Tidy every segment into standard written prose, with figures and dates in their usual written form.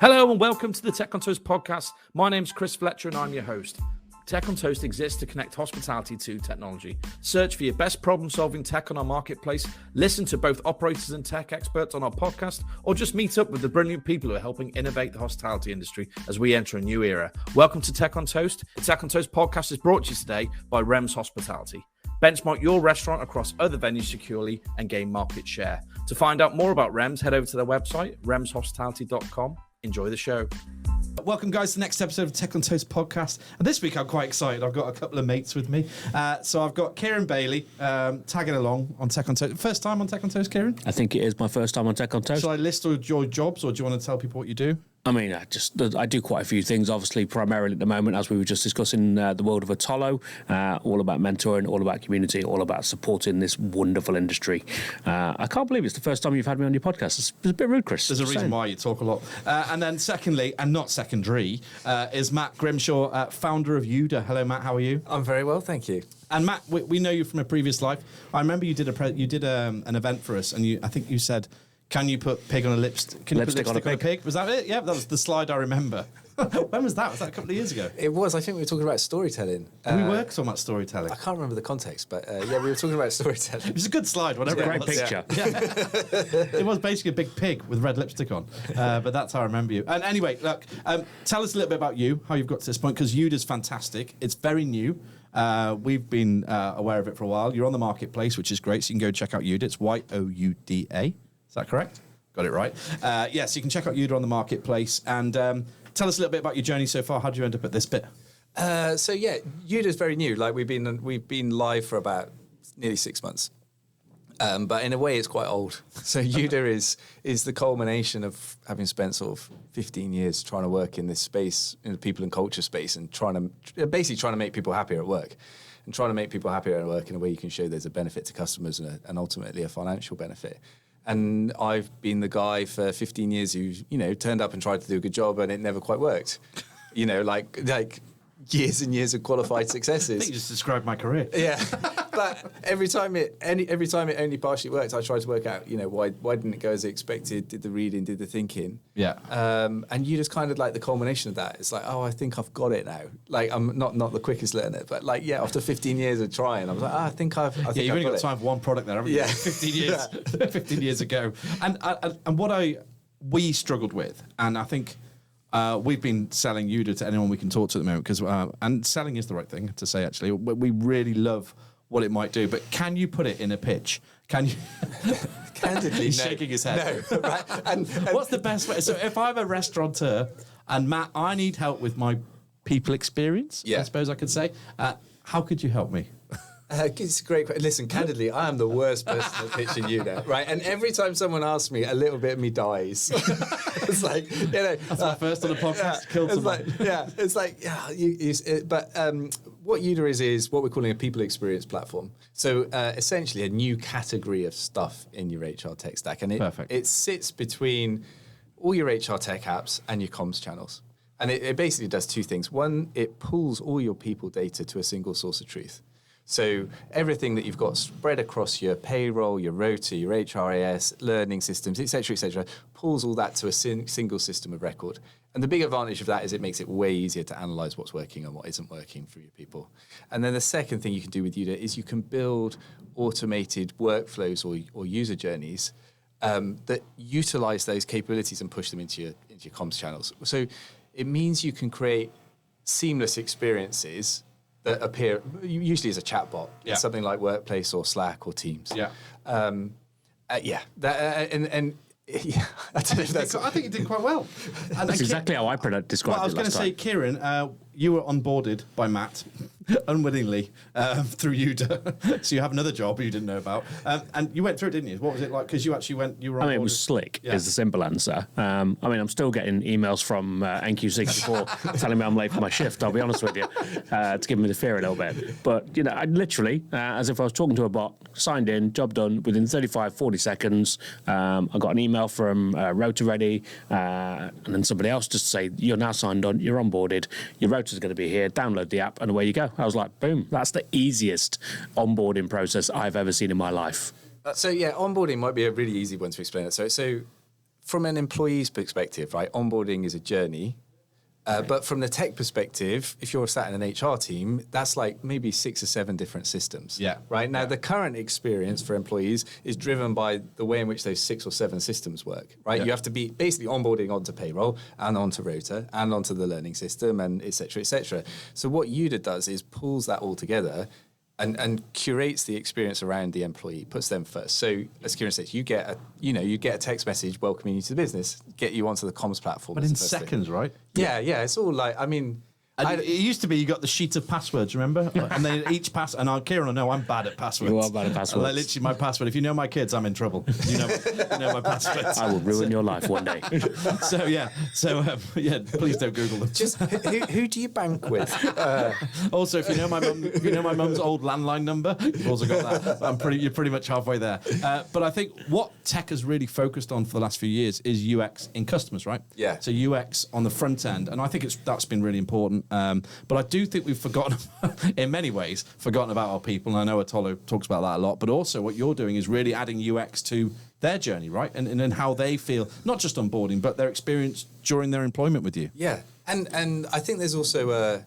Hello and welcome to the Tech on Toast podcast. My name's Chris Fletcher and I'm your host. Tech on Toast exists to connect hospitality to technology. Search for your best problem-solving tech on our marketplace, listen to both operators and tech experts on our podcast, or just meet up with the brilliant people who are helping innovate the hospitality industry as we enter a new era. Welcome to Tech on Toast. The Tech on Toast podcast is brought to you today by Rems Hospitality. Benchmark your restaurant across other venues securely and gain market share. To find out more about Rems, head over to their website, remshospitality.com. Enjoy the show. Welcome, guys, to the next episode of Tech on Toast podcast. And this week, I'm quite excited. I've got a couple of mates with me. So I've got Kieran Bailey tagging along on Tech on Toast. First time on Tech on Toast, Kieran? I think it is my first time on Tech on Toast. Shall I list all your jobs, or do you want to tell people what you do? I mean, I do quite a few things, obviously, primarily at the moment, as we were just discussing, the world of Atollo, all about mentoring, all about community, all about supporting this wonderful industry. I can't believe it's the first time you've had me on your podcast. It's a bit rude, Chris. There's a reason why you talk a lot. And then secondly, and not secondary, is Matt Grimshaw, founder of Youda. Hello, Matt. How are you? I'm very well, thank you. And Matt, we know you from a previous life. I remember you did an event for us, and I think you said, can you put pig on a lipstick? Can you put lipstick on a pig? Was that it? Yeah, that was the slide I remember. When was that? Was that a couple of years ago? It was. I think we were talking about storytelling. We were talking about storytelling. I can't remember the context, but yeah, we were talking about storytelling. It was a good slide, whatever it was. Great picture. Yeah. It was basically a big pig with red lipstick on, but that's how I remember you. And anyway, look, tell us a little bit about you, how you've got to this point, because Youda's fantastic. It's very new. We've been aware of it for a while. You're on the marketplace, which is great, so you can go check out Youda. It's Youda. Is that correct? Got it right. Yes, you can check out Youda on the marketplace. And tell us a little bit about your journey so far. How did you end up at this bit? So yeah, Youda's very new. Like we've been live for about nearly 6 months, but in a way it's quite old. So Youda is the culmination of having spent sort of 15 years trying to work in this space, in the people and culture space, and trying to make people happier at work. And trying to make people happier at work in a way you can show there's a benefit to customers and ultimately a financial benefit. And I've been the guy for 15 years who, turned up and tried to do a good job and it never quite worked. Like years and years of qualified successes. I think you just described my career. Yeah, but every time it only partially worked, I tried to work out, why didn't it go as expected? Did the reading, did the thinking? Yeah. And you just kind of like the culmination of that. It's like, oh, I think I've got it now. Like I'm not the quickest learner, but like after 15 years of trying, I was like, I think I've. You've only got time for one product there, haven't you? Yeah, 15 years, 15 years ago. And what we struggled with, and I think. We've been selling Youda to anyone we can talk to at the moment, because and selling is the right thing to say, actually. We really love what it might do, but can you put it in a pitch? Can you? Candidly, He's shaking his head. No, right? And what's the best way? So if I'm a restaurateur and Matt, I need help with my people experience, I suppose I could say. How could you help me? It's a great question. Listen, candidly, I am the worst person at pitching Youda, right? And every time someone asks me, a little bit of me dies. It's like, That's my first on the podcast. Killed someone. But what Youda is what we're calling a people experience platform. So essentially a new category of stuff in your HR tech stack. And it sits between all your HR tech apps and your comms channels. And it basically does two things. One, it pulls all your people data to a single source of truth. So everything that you've got spread across your payroll, your rota, your HRIS, learning systems, et cetera, pulls all that to a single system of record. And the big advantage of that is it makes it way easier to analyze what's working and what isn't working for your people. And then the second thing you can do with Youda is you can build automated workflows or user journeys that utilize those capabilities and push them into your comms channels. So it means you can create seamless experiences that appear usually as a chatbot, something like Workplace or Slack or Teams. Yeah. I don't know if that's. I think you did quite well. And that's exactly how I described it. I was going to say, Kieran, you were onboarded by Matt unwittingly through Youda, so you have another job you didn't know about, and you went through it, didn't you? What was it like? Because you were onboarded. I mean, it was slick. Is the simple answer. I'm still getting emails from NQ64 telling me I'm late for my shift. I'll be honest with you, to give me the fear a little bit. But I literally, as if I was talking to a bot, signed in, job done within 35-40 seconds. I got an email from Rota Ready, and then somebody else just to say you're now signed on, you're onboarded, your rota's going to be here. Download the app, and away you go. I was like, boom, that's the easiest onboarding process I've ever seen in my life. So onboarding might be a really easy one to explain it. So from an employee's perspective, right, onboarding is a journey. But from the tech perspective, if you're sat in an HR team, that's like maybe 6 or 7 different systems. Yeah. Right? Now, the current experience for employees is driven by the way in which those 6 or 7 systems work, right? Yeah. You have to be basically onboarding onto payroll and onto Rota and onto the learning system and et cetera, et cetera. So what Youda does is pulls that all together and curates the experience around the employee, puts them first. So as Kieran says, you get a text message welcoming you to the business, get you onto the comms platform. But in seconds, right? Yeah, it's all like, I mean... It used to be you got the sheet of passwords, remember? And then each Kieran will know I'm bad at passwords. You are bad at passwords. Like, literally, my password. If you know my kids, I'm in trouble. You know my passwords. I will ruin your life one day. Please don't Google them. Just who do you bank with? Also, if you know my mum's old landline number, you've also got that. You're pretty much halfway there. But I think what tech has really focused on for the last few years is UX in customers, right? Yeah. So UX on the front end, and I think that's been really important. But I do think we've forgotten, in many ways, about our people. And I know Atolo talks about that a lot. But also what you're doing is really adding UX to their journey, right? And how they feel, not just onboarding, but their experience during their employment with you. Yeah. And I think there's also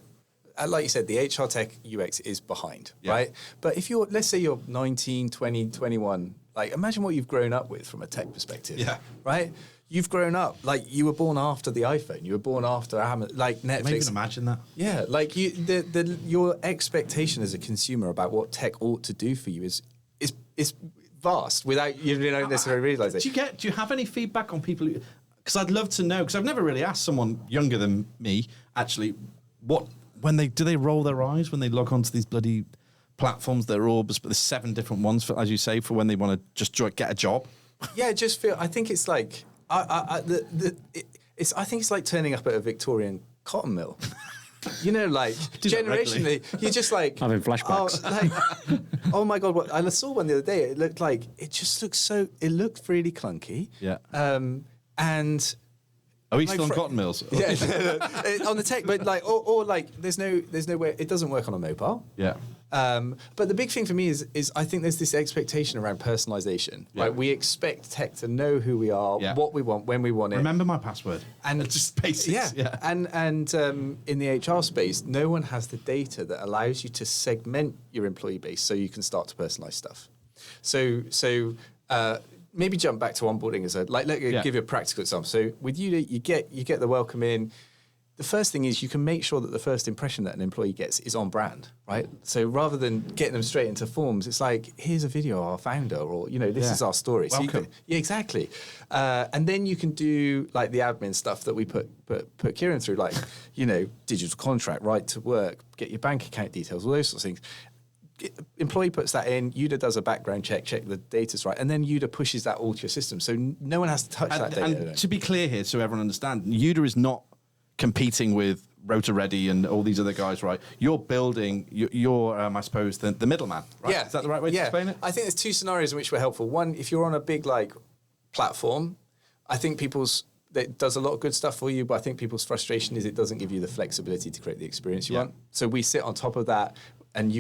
like you said, the HR tech UX is behind, right? But if let's say you're 19, 20, 21, like imagine what you've grown up with from a tech perspective, right? You've grown up, like you were born after the iPhone. You were born after like Netflix. Can you even imagine that? Yeah, like your expectation as a consumer about what tech ought to do for you is vast without you necessarily realize it. Do you have any feedback on people? Because I'd love to know. Because I've never really asked someone younger than me actually do they roll their eyes when they log onto these bloody platforms? They're all, but there's 7 different ones for, as you say, for when they want to just get a job. Yeah, I think it's like. I think it's like turning up at a Victorian cotton mill. Like generationally, you're just like having flashbacks. Oh my god! I saw one the other day. It looked looked really clunky. Yeah. And are we still on cotton mills? Yeah, on the tech, but like, or like, there's no way it doesn't work on a mobile. Yeah. But the big thing for me is I think there's this expectation around personalization. Yeah. Right? We expect tech to know who we are, what we want, when we want it. Remember my password. And it's just basics. Yeah. And in the HR space, no one has the data that allows you to segment your employee base so you can start to personalize stuff. So maybe jump back to onboarding as give you a practical example. So with Youda, you get the welcome in. The first thing is you can make sure that the first impression that an employee gets is on brand, right? So rather than getting them straight into forms, it's like, here's a video of our founder, or, this is our story. Welcome. So exactly. And then you can do like the admin stuff that we put Kieran through, like, digital contract, right to work, get your bank account details, all those sorts of things. Employee puts that in, Youda does a background check the data's right, and then Youda pushes that all to your system. So no one has to touch that data. And to be clear here, so everyone understands, Youda is not competing with Rota Ready and all these other guys, right? You're building, you're I suppose, the middleman, right? Yeah. Is that the right way to explain it? I think there's 2 scenarios in which we're helpful. One, if you're on a big, like, platform, I think that does a lot of good stuff for you, but I think people's frustration is it doesn't give you the flexibility to create the experience you want. So we sit on top of that, and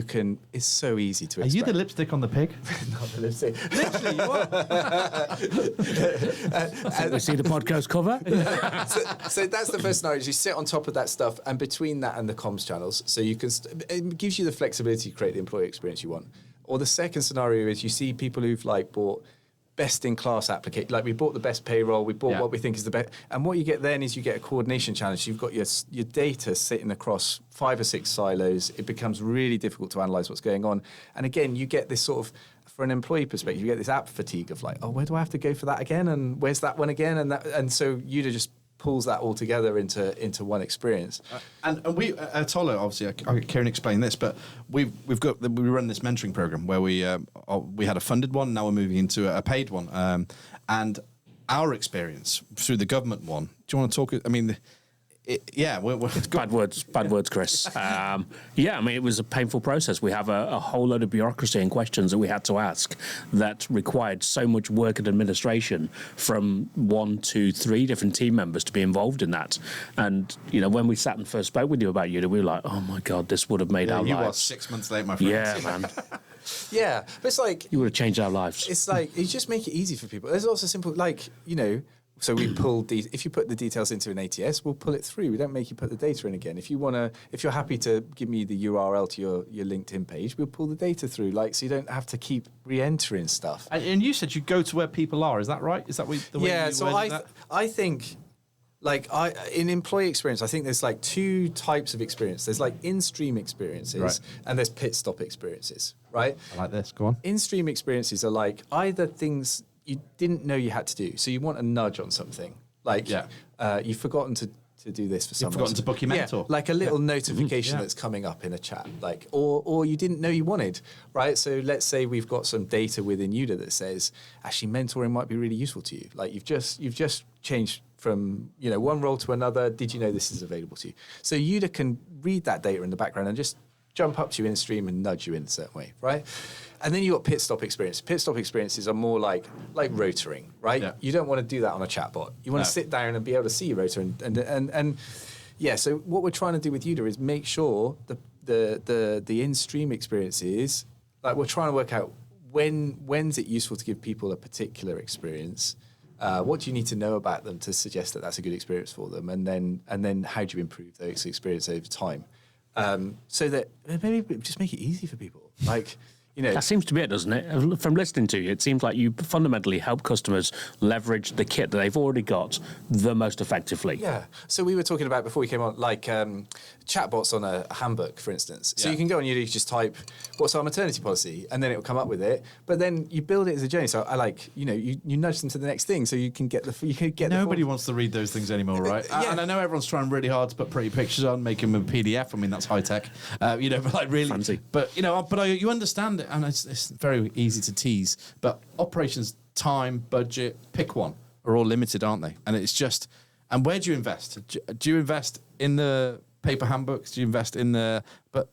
it's so easy to extract. Are you the lipstick on the pig? Not the lipstick. Literally, you are. We see the podcast cover. So that's the first scenario, is you sit on top of that stuff, and between that and the comms channels, so you can, it gives you the flexibility to create the employee experience you want. Or the second scenario is you see people who've like bought best-in-class application. Like we bought the best payroll, we bought what we think is the best. And what you get then is you get a coordination challenge. You've got your data sitting across 5 or 6 silos. It becomes really difficult to analyze what's going on. And again, you get this sort of, for an employee perspective, you get this app fatigue of like, oh, where do I have to go for that again? And where's that one again? And so Youda just pulls that all together into one experience. And we at Tolo, obviously, Kieran explained this, but we run this mentoring program where we had a funded one, now we're moving into a paid one, and our experience through the government one. Do you want to talk? I mean. It's bad words, Chris. It was a painful process. We have a whole load of bureaucracy and questions that we had to ask that required so much work and administration from 1, 2, 3 different team members to be involved in that. And, when we sat and first spoke with you about Youda, we were like, oh my God, this would have made our lives. You were 6 months late, my friend. Yeah, man. Yeah, but it's like... You would have changed our lives. It's like, you just make it easy for people. There's also simple, like, So we pull these. If you put the details into an ATS, we'll pull it through. We don't make you put the data in again. If you're happy to give me the URL to your LinkedIn page, we'll pull the data through. Like, so you don't have to keep re-entering stuff. And you said you go to where people are. Is that right? Is that the way? Yeah. You So I think. Like in employee experience, I think there's like two types of experience. There's like in-stream experiences and there's pit stop experiences, right? I like this. Go on. In-stream experiences are like either things you didn't know you had to do. So you want a nudge on something. Like you've forgotten to do this for someone. You've forgotten to book your mentor. Yeah, like a little notification that's coming up in a chat. Like or you didn't know you wanted, right? So let's say we've got some data within Youda that says, actually mentoring might be really useful to you. Like you've just changed from one role to another. Did you know this is available to you? So Youda can read that data in the background and just jump up to you in stream and nudge you in a certain way, right? And then you got pit stop experience. Pit stop experiences are more like rotoring, right? Yeah. You don't want to do that on a chatbot. You want to sit down and be able to see your rotor and yeah. So what we're trying to do with Youda is make sure the in-stream experiences, like we're trying to work out when's it useful to give people a particular experience. What do you need to know about them to suggest that that's a good experience for them, and then how do you improve those experience over time, so that maybe just make it easy for people, like. That seems to be it, doesn't it? From listening to you, it seems like you fundamentally help customers leverage the kit that they've already got the most effectively. Yeah. So we were talking about before we came on, like chatbots on a handbook, for instance. So you can go on, you just type, "What's our maternity policy?" and then it will come up with it. But then you build it as a journey. So I you nudge them to the next thing, so you can get Nobody wants to read those things anymore, right? And I know everyone's trying really hard to put pretty pictures on, make them a PDF. I mean, that's high tech. But like really fancy. But you understand it, and it's very easy to tease. But operations, time, budget, pick one, are all limited, aren't they? And it's just, and where do you invest? Do you invest in the paper handbooks? Do you invest in but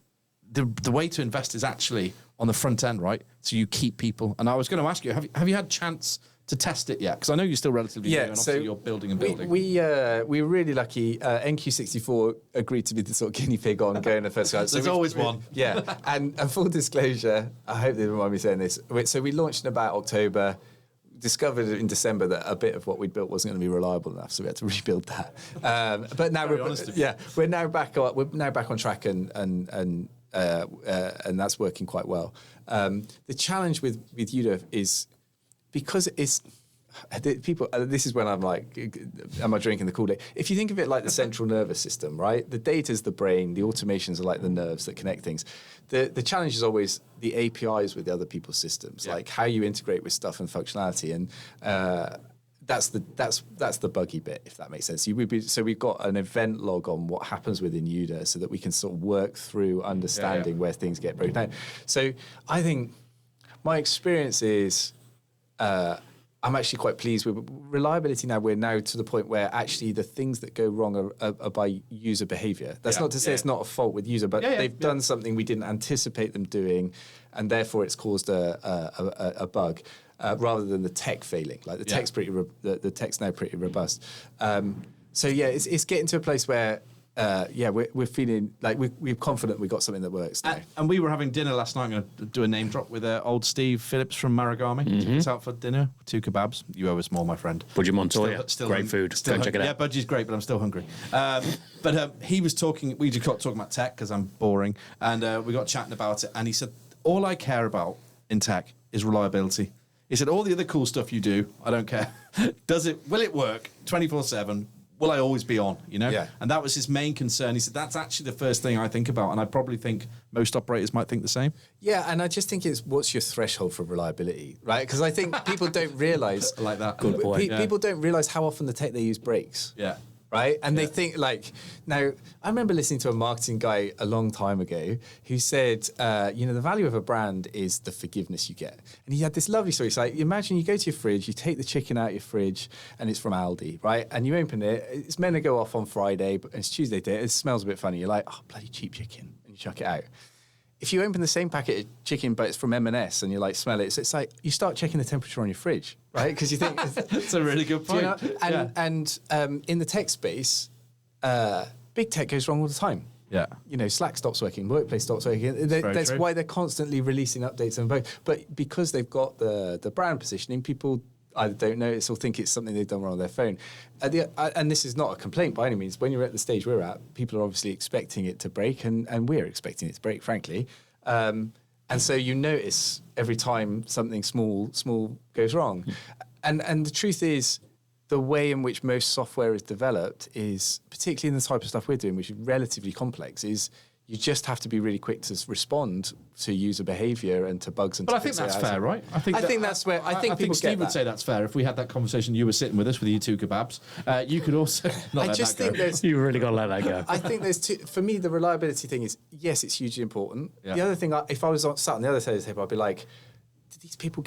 the way to invest is actually on the front end, right? So you keep people. And I was going to ask you, have you had chance to test it yet? Because I know you're still relatively new, and obviously you're building and building. We were really lucky. NQ64 agreed to be the sort of guinea pig on going the first guy. There's always one. Yeah, and full disclosure, I hope they don't mind me saying this. So we launched in about October. Discovered in December that a bit of what we'd built wasn't going to be reliable enough, so we had to rebuild that. But now we're now back on track, and that's working quite well. The challenge with Youda is, because it's people. This is when I'm like, am I drinking the Kool-Aid? If you think of it like the central nervous system, right? The data's the brain, the automations are like the nerves that connect things. The challenge is always the APIs with the other people's systems, like how you integrate with stuff and functionality, and that's the buggy bit, if that makes sense. So we've got an event log on what happens within Youda, so that we can sort of work through understanding where things get broken down. So I think my experience is. I'm actually quite pleased with reliability now. We're now to the point where actually the things that go wrong are by user behavior. That's not to say it's not a fault with user, but they've done something we didn't anticipate them doing, and therefore it's caused a bug, rather than the tech failing. Like the tech's the tech's now pretty robust. So it's getting to a place where. We're feeling like we're confident we got something that works now. And we were having dinner last night. I'm going to do a name drop with old Steve Phillips from Maragami. Took us out for dinner, 2 kebabs. You owe us more, my friend. Budgie Montoya, great food. Go check it out. Yeah, Budgie's great, but I'm still hungry. But he was talking. We just got talking about tech because I'm boring, and we got chatting about it. And he said, "All I care about in tech is reliability." He said, "All the other cool stuff you do, I don't care. Will it work 24/7? Will I always be on, Yeah. And that was his main concern. He said, that's actually the first thing I think about. And I probably think most operators might think the same. Yeah, and I just think it's what's your threshold for reliability, right? Because I think people don't realise... I like that. Good point. People don't realise how often the tech they use breaks. Yeah. Right? And they think now, I remember listening to a marketing guy a long time ago who said, the value of a brand is the forgiveness you get. And he had this lovely story. It's like, imagine you go to your fridge, you take the chicken out of your fridge, and it's from Aldi, right? And you open it, it's meant to go off on Friday, but it's Tuesday day, it smells a bit funny. You're like, oh, bloody cheap chicken. And you chuck it out. If you open the same packet of chicken, but it's from M&S, and you smell it, so it's like you start checking the temperature on your fridge, right? Because you think that's a really good point. And in the tech space, big tech goes wrong all the time. Yeah. Slack stops working, Workplace stops working. That's why they're constantly releasing updates and both. But because they've got the brand positioning, people either don't notice or think it's something they've done wrong on their phone. And this is not a complaint by any means. When you're at the stage we're at, people are obviously expecting it to break, and we're expecting it to break, frankly. And so you notice every time something small goes wrong. And the truth is, the way in which most software is developed is, particularly in the type of stuff we're doing, which is relatively complex, is you just have to be really quick to respond to user behaviour and to bugs. And but I think that's fair, right? I think that's where I think Steve would say that's fair. If we had that conversation, you were sitting with us with your two kebabs, you could also not let that go. You really got to let that go. I think there's two. For me, the reliability thing is, yes, it's hugely important. Yeah. The other thing, if I was sat on the other side of the table, I'd be like, do these people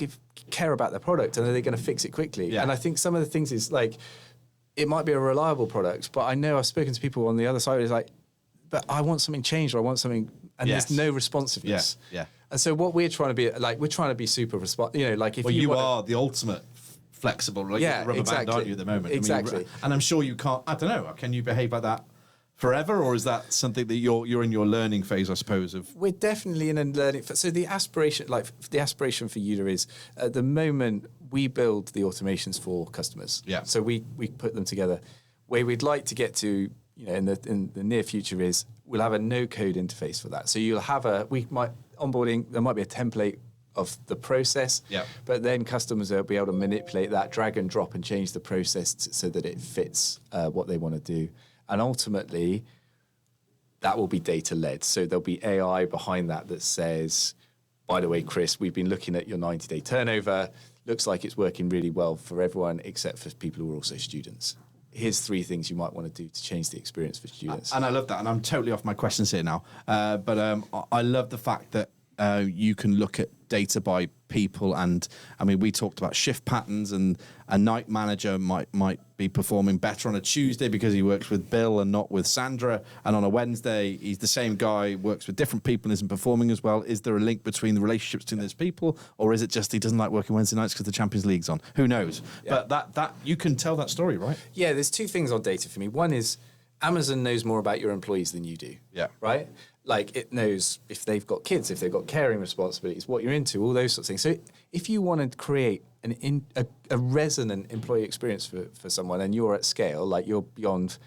care about their product, and are they going to fix it quickly? Yeah. And I think some of the things is like, it might be a reliable product, but I know I've spoken to people on the other side who's like, but I want something changed, or I want something, and there's no responsiveness. Yeah. And so what we're trying to be like, we're trying to be super responsive. You know, like if you are the ultimate flexible, like the rubber band, aren't you, at the moment? Exactly. I mean, and I'm sure you can't. I don't know. Can you behave like that forever, or is that something that you're in your learning phase, I suppose? Of we're definitely in a learning. So the aspiration for Youda is, at the moment, we build the automations for customers. Yeah. So we put them together. Where we'd like to get to, you know, in the near future is we'll have a no-code interface for that. So you'll have onboarding. There might be a template of the process, but then customers will be able to manipulate that, drag and drop, and change the process so that it fits what they want to do. And ultimately, that will be data-led. So there'll be AI behind that says, by the way, Chris, we've been looking at your 90-day turnover. Looks like it's working really well for everyone except for people who are also students. Here's 3 things you might want to do to change the experience for students. And I love that. And I'm totally off my questions here now. But I love the fact that you can look at data by people. And I mean, we talked about shift patterns, and a night manager might be performing better on a Tuesday because he works with Bill and not with Sandra. And on a Wednesday, he's the same guy, works with different people and isn't performing as well. Is there a link between the relationships between those people? Or is it just he doesn't like working Wednesday nights because the Champions League's on? Who knows? Yeah. But that you can tell that story, right? Yeah, there's 2 things on data for me. One is Amazon knows more about your employees than you do. Yeah. Right? Like, it knows if they've got kids, if they've got caring responsibilities, what you're into, all those sorts of things. So if you want to create a resonant employee experience for someone, and you're at scale, like you're beyond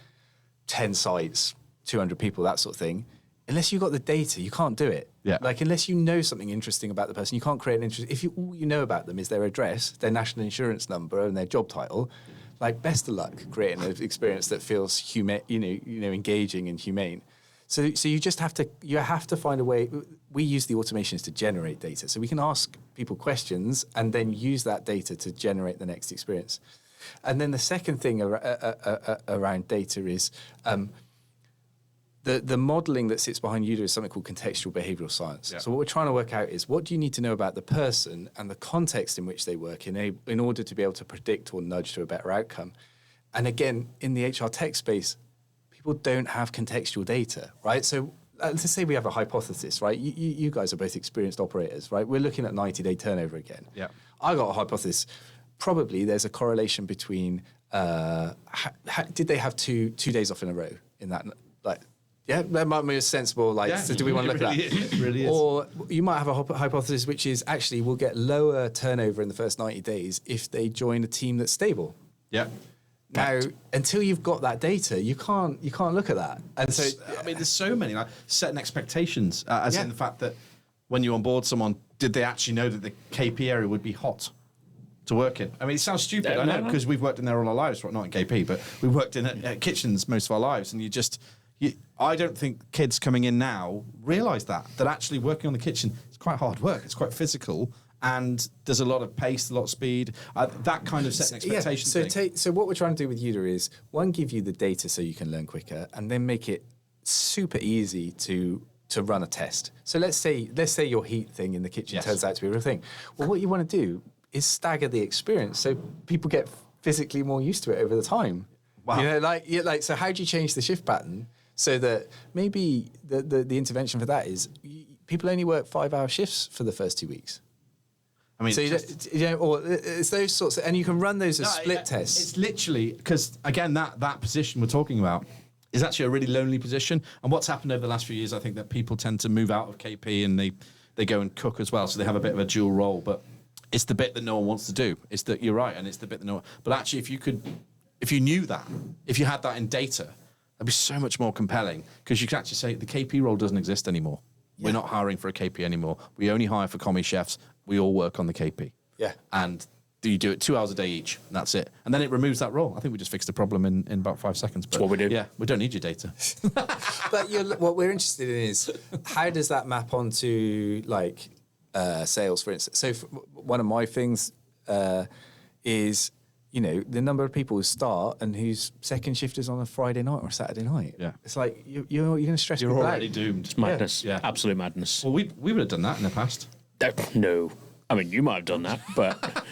10 sites, 200 people, that sort of thing, unless you've got the data, you can't do it. Yeah. Like, unless you know something interesting about the person, you can't create an interest. If all you know about them is their address, their national insurance number, and their job title, like, best of luck creating an experience that feels engaging and humane. So you just have to find a way. We use the automations to generate data, so we can ask people questions and then use that data to generate the next experience. And then the second thing around data is the modelling that sits behind Youda is something called contextual behavioural science. Yeah. So what we're trying to work out is, what do you need to know about the person and the context in which they work in order to be able to predict or nudge to a better outcome. And again, in the HR tech space, people don't have contextual data, right? So let's say we have a hypothesis, right? You guys are both experienced operators, right? We're looking at 90-day turnover again. Yeah. I got a hypothesis. Probably there's a correlation between did they have two days off in a row in that, like, yeah, that might be a sensible, like, yeah, so do we want to look at that? It really is. Or you might have a hypothesis which is, actually, we'll get lower turnover in the first 90 days if they join a team that's stable. Yeah. Now, until you've got that data, you can't look at that. And so, I mean, there's so many, like, setting expectations, as in the fact that when you onboard someone, did they actually know that the KP area would be hot to work in? I mean, it sounds stupid, I know, because we've worked in there all our lives, right? Not in KP, but we've worked in kitchens most of our lives, and I don't think kids coming in now realise that actually working on the kitchen is quite hard work. It's quite physical, and there's a lot of pace, a lot of speed. That kind of setting expectations. Yeah. So what we're trying to do with Youda is, one, give you the data so you can learn quicker, and then make it super easy to run a test. So let's say your heat thing in the kitchen turns out to be a real thing. Well, what you want to do is stagger the experience so people get physically more used to it over the time. Wow. You know, so how do you change the shift pattern so that maybe the intervention for that is people only work 5-hour shifts for the first 2 weeks? I mean, so or it's those sorts and you can run those as split tests. It's literally, because again, that position we're talking about is actually a really lonely position. And what's happened over the last few years, I think that people tend to move out of KP and they go and cook as well, so they have a bit of a dual role. But it's the bit that no one wants to do. It's that you're right, and it's the bit that no one. But actually, if you knew that, if you had that in data, that'd be so much more compelling because you could actually say the KP role doesn't exist anymore. Yeah. We're not hiring for a KP anymore. We only hire for commie chefs. We all work on the KP. Yeah. And you do it 2 hours a day each, and that's it. And then it removes that role. I think we just fixed the problem in about 5 seconds. But that's what we do. Yeah, we don't need your data. But what we're interested in is how does that map onto like sales, for instance. So one of my things is, the number of people who start and whose second shift is on a Friday night or a Saturday night. Yeah. It's like, you're going to stress people out. You're already doomed. It's madness. Yeah. Absolute madness. Well, we would have done that in the past. No. I mean, you might have done that, but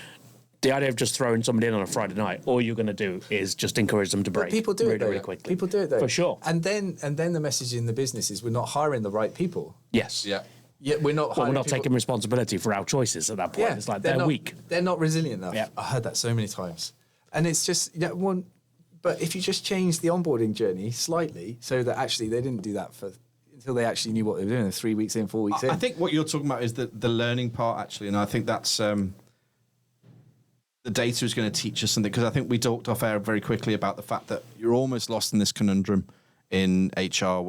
the idea of just throwing somebody in on a Friday night, all you're going to do is just encourage them to break. But people do it, though. Really quickly. People do it, though. For sure. And then the message in the business is we're not hiring the right people. Yes. Yeah. Yeah, we're not. Well, we're not taking responsibility for our choices at that point. Yeah, it's like they're weak. They're not resilient enough. Yeah. I heard that so many times, and it's just one. But if you just change the onboarding journey slightly, so that actually they didn't do that until they actually knew what they were doing. 3 weeks in, 4 weeks in. I think what you're talking about is the learning part actually, and I think that's the data is going to teach us something because I think we talked off air very quickly about the fact that you're almost lost in this conundrum in HR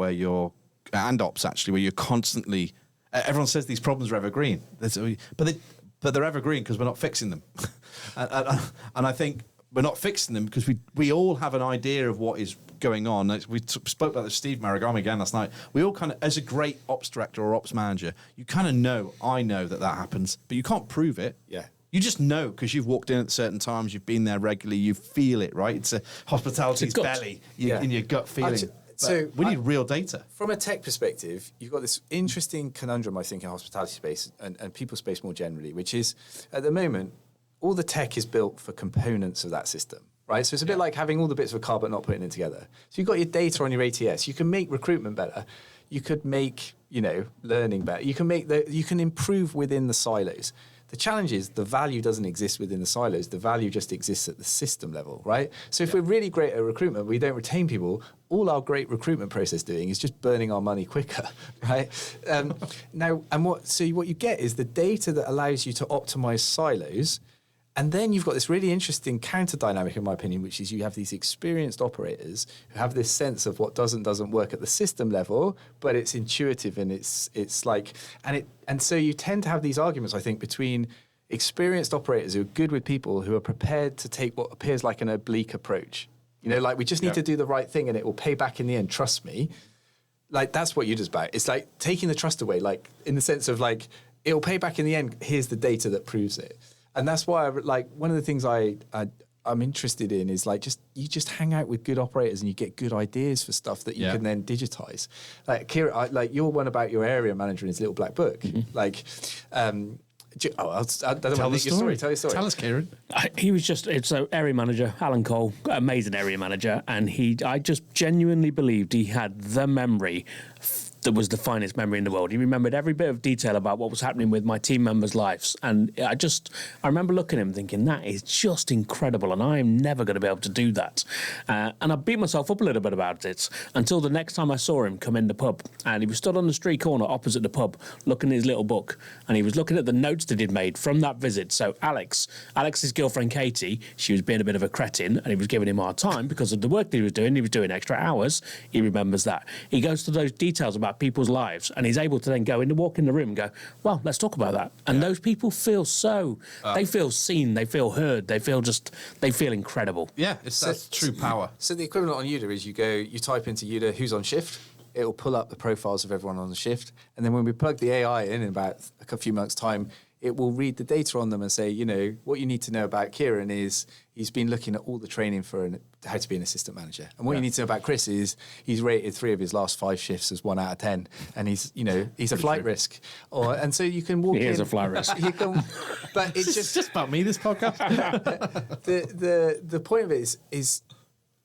and ops actually, where you're constantly. Everyone says these problems are evergreen, but they're evergreen because we're not fixing them. and I think we're not fixing them because we all have an idea of what is going on. We spoke about this Steve Maragami again last night. We all kind of, as a great ops director or ops manager, you kind of know, I know that happens, but you can't prove it. Yeah. You just know because you've walked in at certain times, you've been there regularly, you feel it, right? It's a hospitality's belly in your gut feeling. So we need real data. From a tech perspective, you've got this interesting conundrum, I think, in hospitality space and people space more generally, which is, at the moment, all the tech is built for components of that system, right? So it's a bit like having all the bits of a car but not putting it together. So you've got your data on your ATS. You can make recruitment better. You could make, learning better. You can improve within the silos. The challenge is the value doesn't exist within the silos. The value just exists at the system level, right? So if we're really great at recruitment, we don't retain people. All our great recruitment process doing is just burning our money quicker, right? What you get is the data that allows you to optimize silos. And then you've got this really interesting counter dynamic, in my opinion, which is you have these experienced operators who have this sense of what doesn't work at the system level, but it's intuitive and it's like, and so you tend to have these arguments, I think, between experienced operators who are good with people who are prepared to take what appears like an oblique approach. Like we just need to do the right thing and it will pay back in the end, trust me. Like that's what Youda's about. It's like taking the trust away, like in the sense of like, it'll pay back in the end, here's the data that proves it. And that's why, one of the things I'm interested in is you just hang out with good operators and you get good ideas for stuff that you can then digitize. Like Kira, your one about your area manager in his little black book. Mm-hmm. I don't want to leak your story. Tell your story. Tell us, Kieran. He was it's an area manager, Alan Cole, amazing area manager, and I just genuinely believed he had the memory that was the finest memory in the world. He remembered every bit of detail about what was happening with my team members' lives. And I remember looking at him thinking, that is just incredible, and I am never going to be able to do that. And I beat myself up a little bit about it until the next time I saw him come in the pub. And he was stood on the street corner opposite the pub, looking at his little book. And he was looking at the notes that he'd made from that visit. So Alex's girlfriend Katie, she was being a bit of a cretin, and he was giving him a hard time because of the work that he was doing extra hours. He remembers that. He goes to those details about people's lives, and he's able to then walk in the room and go, well, let's talk about that. And those people feel they feel seen, they feel heard, they feel incredible. Yeah, that's true power. So the equivalent on Youda is you type into Youda who's on shift, it'll pull up the profiles of everyone on the shift, and then when we plug the AI in about a few months' time, it will read the data on them and say, what you need to know about Kieran is he's been looking at all the training for how to be an assistant manager. And what you need to know about Chris is he's rated 3 of his last 5 shifts as 1 out of 10. And he's a flight risk. And so you can walk in. He is a flight risk. But it's just about me, this podcast. the point of it is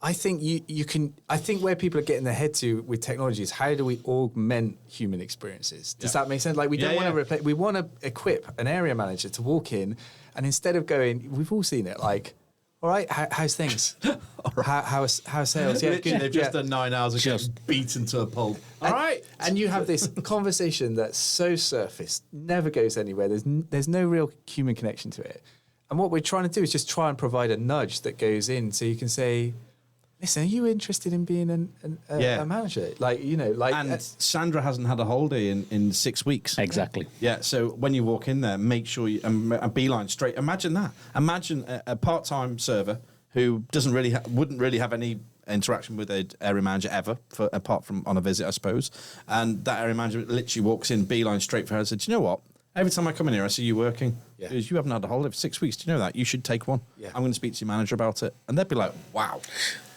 I think you can. I think where people are getting their head to with technology is how do we augment human experiences? Does that make sense? Like we don't want to replace. We want to equip an area manager to walk in, and instead of going, we've all seen it. Like, all right, how's things? How's sales? Yeah, Literally, they've just done 9 hours of getting beaten to a pulp. All right. And you have this conversation that's so surface, never goes anywhere. There's no real human connection to it. And what we're trying to do is just try and provide a nudge that goes in so you can say, listen, are you interested in being a manager? And Sandra hasn't had a holiday in 6 weeks. Exactly. Yeah, so when you walk in there, make sure you a beeline straight. Imagine that. Imagine a part-time server who wouldn't really have any interaction with an area manager ever, apart from on a visit, I suppose. And that area manager literally walks in, beeline straight for her and said, "Do you know what? Every time I come in here, I see you working. Yeah. Because you haven't had a holiday for 6 weeks. Do you know that? You should take one. Yeah. I'm going to speak to your manager about it." And they'd be like, "Wow."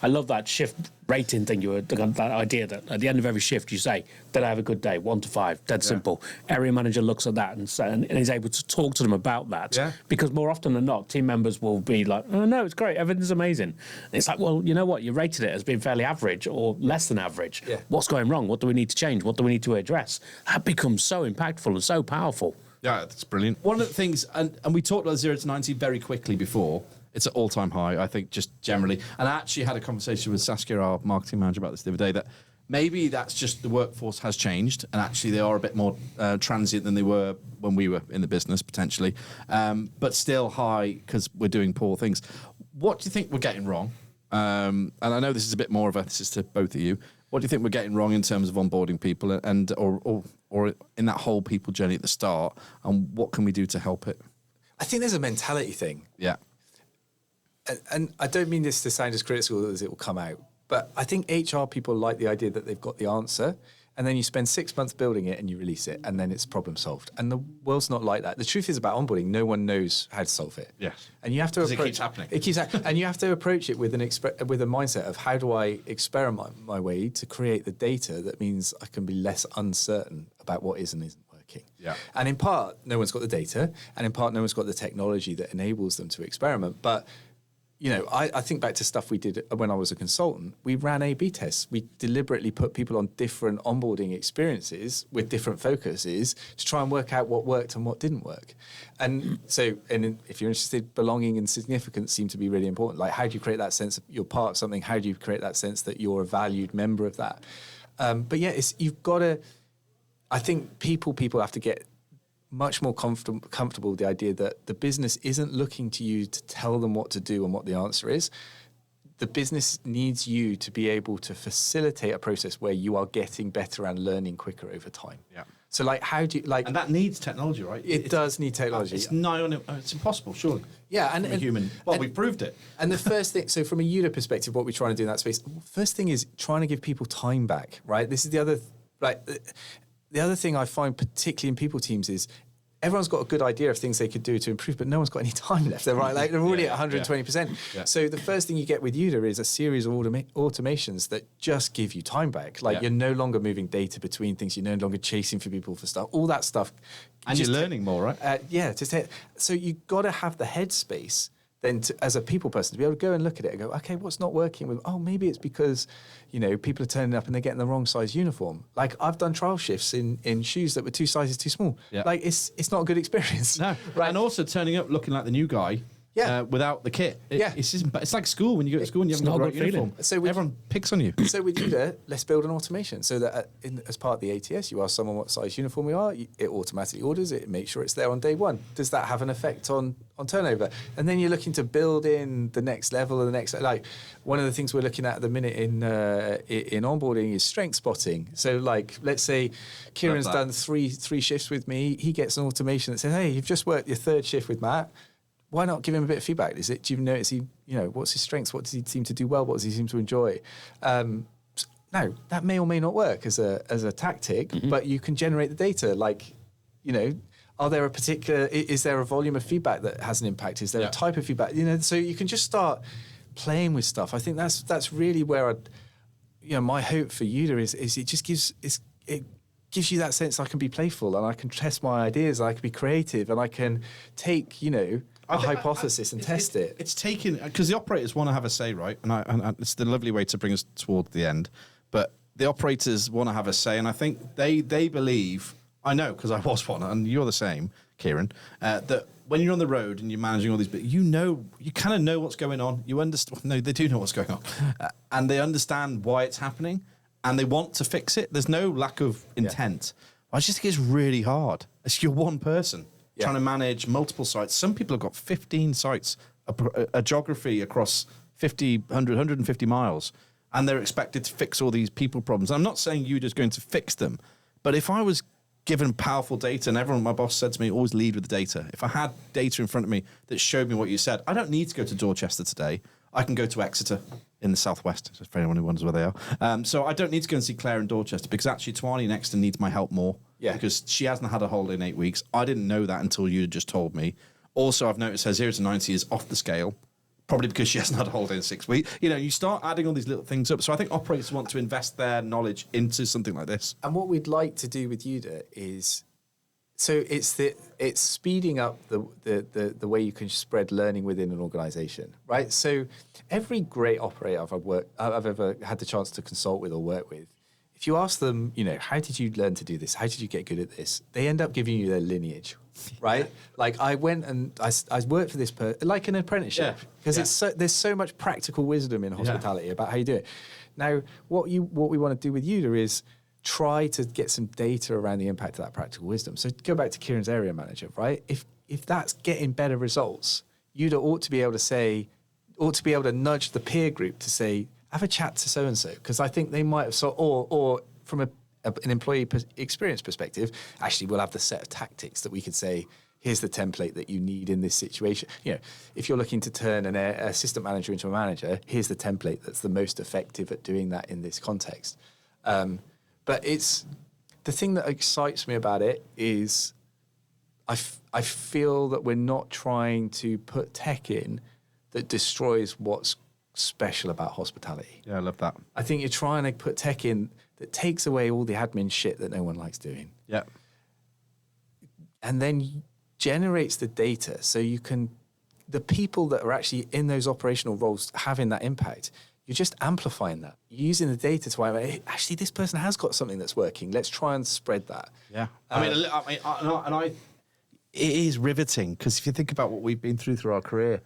I love that shift rating thing. That idea that at the end of every shift you say, "Did I have a good day?" 1 to 5, dead simple. Area manager looks at that and is able to talk to them about that. Yeah. Because more often than not, team members will be like, "Oh no, it's great, everything's amazing." And it's like, well, you know what? You rated it as being fairly average or less than average. Yeah. What's going wrong? What do we need to change? What do we need to address? That becomes so impactful and so powerful. Yeah, that's brilliant. One of the things, and we talked about 0 to 90 very quickly before. It's an all-time high, I think, just generally. And I actually had a conversation with Saskia, our marketing manager, about this the other day, that maybe that's just the workforce has changed, and actually they are a bit more transient than they were when we were in the business, potentially, but still high because we're doing poor things. What do you think we're getting wrong? And I know this is a bit more of this is to both of you. What do you think we're getting wrong in terms of onboarding people or in that whole people journey at the start, and what can we do to help it? I think there's a mentality thing. Yeah. And I don't mean this to sound as critical as it will come out, but I think HR people like the idea that they've got the answer, and then you spend 6 months building it and you release it, and then it's problem solved. And the world's not like that. The truth is about onboarding, no one knows how to solve it. Yes. And you have to approach it keeps happening. It keeps happening. And you have to approach it with with a mindset of how do I experiment my way to create the data that means I can be less uncertain about what is and isn't working. Yeah. And in part, no one's got the data, and in part, no one's got the technology that enables them to experiment. But I think back to stuff we did when I was a consultant. We ran A/B tests. We deliberately put people on different onboarding experiences with different focuses to try and work out what worked and what didn't work. And so, if you're interested, belonging and significance seem to be really important. Like, how do you create that sense of you're part of something? How do you create that sense that you're a valued member of that? But yeah, you've got to. I think people have to get much more comfortable with the idea that the business isn't looking to you to tell them what to do and what the answer is. The business needs you to be able to facilitate a process where you are getting better and learning quicker over time. Yeah. So, how do you And that needs technology, right? It does need technology. It's impossible, surely. Yeah, and human. Well, we've proved it. And the first thing, so from a Youda perspective, what we're trying to do in that space, first thing is trying to give people time back, right? This is the other, the other thing I find particularly in people teams is everyone's got a good idea of things they could do to improve, but no one's got any time left. They're they're already at 120%. Yeah. So the first thing you get with Youda is a series of automations that just give you time back. You're no longer moving data between things. You're no longer chasing for people for stuff. All that stuff. And you're learning more, right? So you've got to have the headspace then as a people person to be able to go and look at it and go, okay, what's not working with? Oh, maybe it's because people are turning up and they're getting the wrong size uniform. Like, I've done trial shifts in shoes that were 2 sizes too small. Yeah. Like, it's not a good experience. No, right. And also turning up looking like the new guy. Without the kit. It's like school when you go to school and you haven't got the right uniform. So everyone picks on you. So with Youda, let's build an auturmation so that as part of the ATS, you ask someone what size uniform we are, it automatically orders it, makes sure it's there on day one. Does that have an effect on turnover? And then you're looking to build in the next level or the next, like one of the things we're looking at the minute in onboarding is strength spotting. So let's say Kieran's done three shifts with me, he gets an automation that says, hey, you've just worked your 3rd shift with Matt. Why not give him a bit of feedback? Do you notice what's his strengths? What does he seem to do well? What does he seem to enjoy? Now, that may or may not work as a tactic, but you can generate the data. Are there is there a volume of feedback that has an impact? Is there a type of feedback? So you can just start playing with stuff. I think that's really where my hope for Youda is it just gives you that sense I can be playful and I can test my ideas, and I can be creative, and I can take, a hypothesis and test it. It's taken, because the operators want to have a say, right? And it's the lovely way to bring us toward the end. But the operators want to have a say, and I think they believe, I know, because I was one, and you're the same, Kieran, that when you're on the road and you're managing all these, but you kind of know what's going on. You understand. No, they do know what's going on, and they understand why it's happening, and they want to fix it. There's no lack of intent. I just think it's really hard. You're one person trying to manage multiple sites. Some people have got 15 sites, a geography across 50, 100, 150 miles, and they're expected to fix all these people problems. I'm not saying Youda's going to fix them, but if I was given powerful data, and my boss said to me, always lead with the data. If I had data in front of me that showed me what you said, I don't need to go to Dorchester today. I can go to Exeter in the southwest, just for anyone who wonders where they are. So I don't need to go and see Claire in Dorchester because actually Twani in Exeter needs my help more because she hasn't had a holiday in 8 weeks. I didn't know that until you just told me. Also, I've noticed her 0 to 90 is off the scale, probably because she hasn't had a holiday in 6 weeks. You start adding all these little things up. So I think operators want to invest their knowledge into something like this. And what we'd like to do with Youda is, so it's speeding up the way you can spread learning within an organization, right? So every great operator I've ever had the chance to consult with or work with, if you ask them, how did you learn to do this? How did you get good at this? They end up giving you their lineage, right? Like I went and I worked for this like an apprenticeship because there's so much practical wisdom in hospitality about how you do it. Now, what we want to do with Youda is try to get some data around the impact of that practical wisdom. So go back to Kieran's area manager, right? If that's getting better results, Youda ought to be able to nudge the peer group to say, have a chat to so-and-so, because I think they might have, or from an employee experience perspective, actually we'll have the set of tactics that we could say, here's the template that you need in this situation. If you're looking to turn an assistant manager into a manager, here's the template that's the most effective at doing that in this context. But it's the thing that excites me about it is I feel that we're not trying to put tech in that destroys what's special about hospitality. Yeah, I love that. I think you're trying to put tech in that takes away all the admin shit that no one likes doing. Yeah. And then generates the data so the people that are actually in those operational roles having that impact, you're just amplifying that. You're using the data to hey, actually this person has got something that's working. Let's try and spread that. Yeah. It is riveting because if you think about what we've been through our career,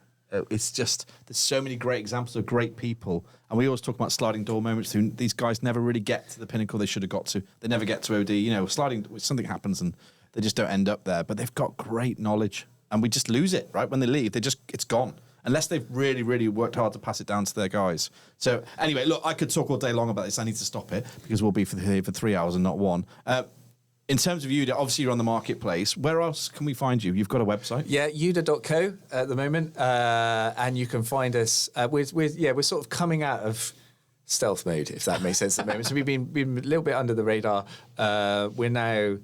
it's just, there's so many great examples of great people. And we always talk about sliding door moments. These guys never really get to the pinnacle they should have got to. They never get to OD. Something happens and they just don't end up there. But they've got great knowledge. And we just lose it, right? When they leave, it's gone. Unless they've really, really worked hard to pass it down to their guys. So anyway, look, I could talk all day long about this. I need to stop it because we'll be here for 3 hours and not one. In terms of Youda, obviously you're on the marketplace. Where else can we find you? You've got a website? Yeah, Youda.co at the moment. And you can find us. We're sort of coming out of stealth mode, if that makes sense at the moment. So we've been a little bit under the radar. We're now,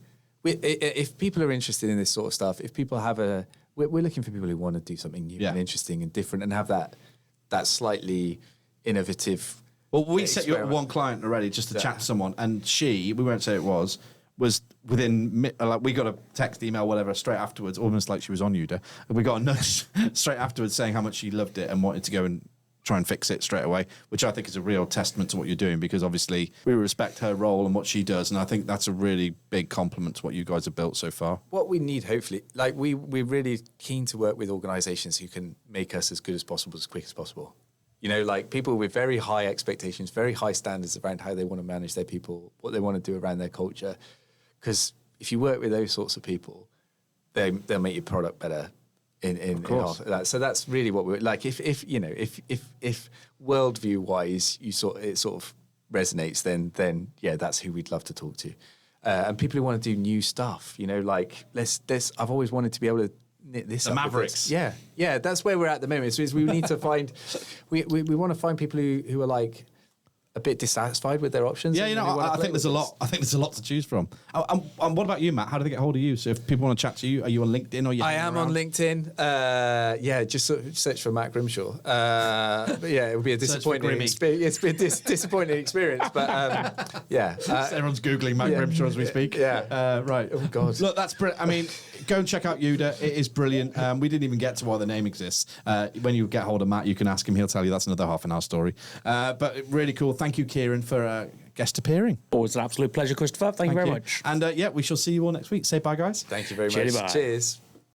if people are interested in this sort of stuff, if people have we're looking for people who want to do something new and interesting and different and have that slightly innovative. Well, we set you up with one client already just to chat to someone, and we won't say it was within, we got a text, email, whatever, straight afterwards, almost like she was on Youda. And we got a nudge straight afterwards saying how much she loved it and wanted to go and try and fix it straight away, which I think is a real testament to what you're doing because obviously we respect her role and what she does. And I think that's a really big compliment to what you guys have built so far. What we need, hopefully, we're really keen to work with organizations who can make us as good as possible, as quick as possible. People with very high expectations, very high standards around how they want to manage their people, what they want to do around their culture. Because if you work with those sorts of people, they'll make your product better. In that. So that's really what we're like. If worldview wise, it sort of resonates, then that's who we'd love to talk to. And people who want to do new stuff, I've always wanted to be able to knit this up. The Mavericks. Yeah. That's where we're at the moment. So we need to find, we want to find people who are like a bit dissatisfied with their options. Yeah, I think there's a lot. I think there's a lot to choose from. And what about you, Matt? How do they get hold of you? So if people want to chat to you, are you on LinkedIn or I am on LinkedIn. Just sort of search for Matt Grimshaw. But it would be a disappointing experience. It's been a disappointing experience. But everyone's googling Matt Grimshaw as we speak. Right. Oh God. Look, that's brilliant. I mean, go and check out Youda. It is brilliant. We didn't even get to why the name exists. When you get hold of Matt, you can ask him. He'll tell you that's another half an hour story. But really cool. Thank you, Kieran, for guest appearing. Always an absolute pleasure, Christopher. Thank you very much. And we shall see you all next week. Say bye, guys. Thank you very Cheery much. bye. Cheers.